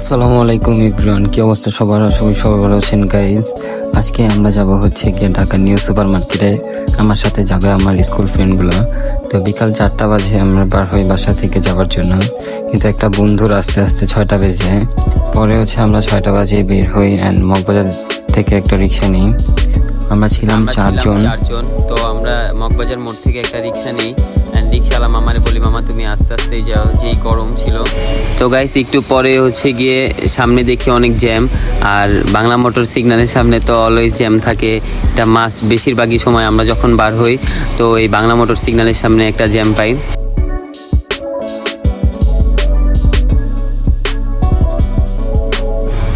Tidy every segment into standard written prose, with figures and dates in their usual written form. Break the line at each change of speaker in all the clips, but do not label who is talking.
আসসালামু আলাইকুম এভরিওয়ান, কি অবস্থা সবার? সবাই ভালো আছেন গাইজ। আজকে আমরা যাব হচ্ছে গিয়ে ঢাকা নিউ সুপার মার্কেটে। আমার সাথে যাবে আমার স্কুল ফ্রেন্ডগুলো। তো বিকাল 4টা বাজে আমরা বার হই বাসা থেকে যাওয়ার জন্য, কিন্তু একটা বন্ধুর আস্তে আস্তে 6টা বেজে। পরে হচ্ছে আমরা 6টা বাজে বের হই অ্যান্ড মগবাজার থেকে একটা রিক্সা নিই। আমরা ছিলাম চারজন।
তো আমরা মগবাজার মোড় থেকে একটা রিক্সা নিই। রিক্সাওয়ালা মামারে বলি, মামা তুমি আস্তে আস্তে যাও, যেই গরম ছিল। তো গাইস একটু পরে হচ্ছে গিয়ে সামনে দেখি অনেক জ্যাম, আর বাংলা মোটর সিগন্যালের সামনে তো অলওয়েজ জ্যাম থাকে। এটা মাস বেশিরভাগই সময় আমরা যখন বার হই তো এই বাংলা মোটর সিগন্যালের সামনে একটা জ্যাম পাই।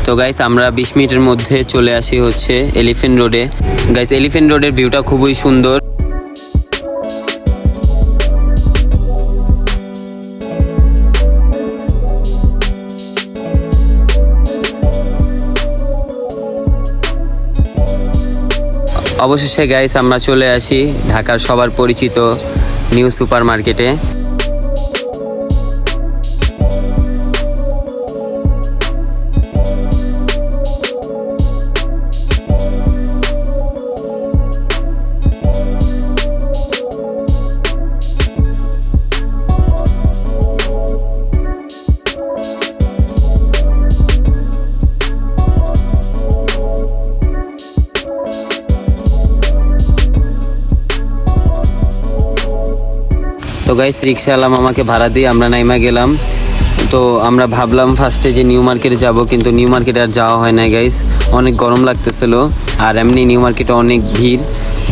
তো গাইস আমরা 20 মিনিটের মধ্যে চলে আসি হচ্ছে এলিফ্যান্ট রোডে। গাইস এলিফ্যান্ট রোডের ভিউটা খুবই সুন্দর। অবশেষে গাইস আমরা চলে আসি ঢাকার সবার পরিচিত নিউ সুপার মার্কেটে। তো গাইস রিক্সাওয়ালা মামাকে ভাড়া দিয়ে আমরা নাইমা গেলাম। তো আমরা ভাবলাম ফার্স্টে যে নিউ মার্কেটে যাব, কিন্তু নিউ মার্কেটে আর যাওয়া হয় না গাইস, অনেক গরম লাগতেছিল আর এমনি নিউ মার্কেটে অনেক ভিড়।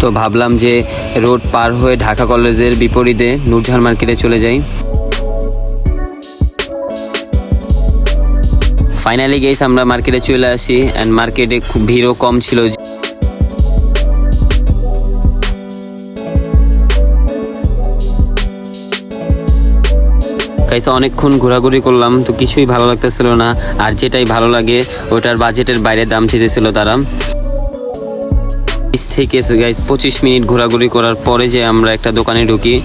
তো ভাবলাম যে রোড পার হয়ে ঢাকা কলেজের বিপরীতে নূরজাহান মার্কেটে চলে যাই। ফাইনালি গাইস আমরা মার্কেটে চলে আসি অ্যান্ড মার্কেটে খুব ভিড়ও কম ছিল। গাইস অনেকক্ষণ ঘোরাঘুরি করলাম, তো কিছুই ভালো লাগতেছিল না, আর যেটাই ভালো লাগে ওটার বাজেটের বাইরে দাম চেয়েছিল তারা। 20 থেকে গাইস 25 মিনিট ঘোরাঘুরি করার পরে যে আমরা একটা দোকানে ঢুকি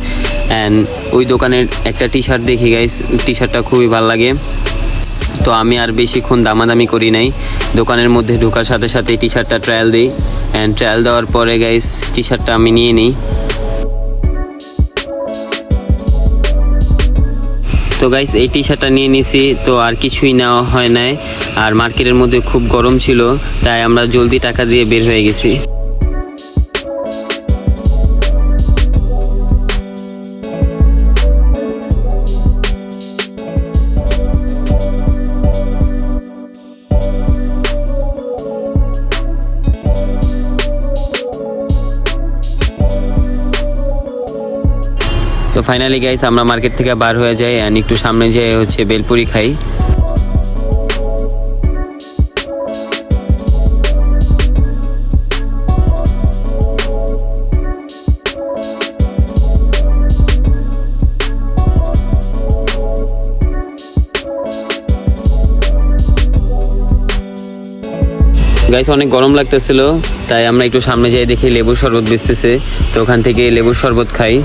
অ্যান্ড ওই দোকানের একটা টি শার্ট দেখি গাইস, টি শার্টটা খুবই ভালো লাগে। তো আমি আর বেশিক্ষণ দামাদামি করি নাই, দোকানের মধ্যে ঢোকার সাথে সাথে টি শার্টটা ট্রায়াল দিই অ্যান্ড ট্রায়াল দেওয়ার পরে গাইস টি শার্টটা আমি নিয়ে নিই। তো গাইস এই টি শার্টটা নিয়ে নিছি, তো আর কিছুই নেওয়া হয় নাই, আর মার্কেটের মধ্যে খুব গরম ছিল তাই আমরা জলদি টাকা দিয়ে বের হয়ে গেছি। তো ফাইনালি গাইস আমরা মার্কেট থেকে বার হয়ে যাই অ্যান্ড একটু সামনে যেয়ে হচ্ছে বেলপুরি খাই। গাইস অনেক গরম লাগতেছিল তাই আমরা একটু সামনে যাই, দেখি লেবুর শরবত বেচতেছে, তো ওখান থেকে লেবুর শরবত খাই।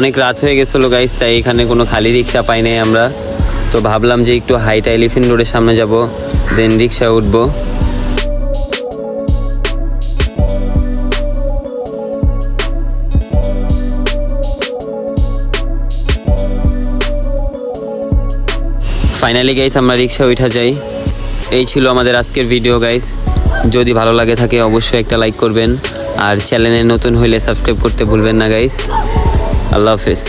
অনেক রাত হয়ে গেছিলো গাইস, তাই এখানে কোনো খালি রিক্সা পাই নাই আমরা। তো ভাবলাম যে একটু হাইটা এলিফ্যান্ট রোডের সামনে যাব, দেন রিক্সা উঠবো। ফাইনালি গাইস আমরা রিক্সা উঠা যাই। এই ছিল আমাদের আজকের ভিডিও গাইস, যদি ভালো লাগে থাকে অবশ্যই একটা লাইক করবেন, আর চ্যানেলে নতুন হইলে সাবস্ক্রাইব করতে ভুলবেন না গাইস। আল্লাহ হাফেজ।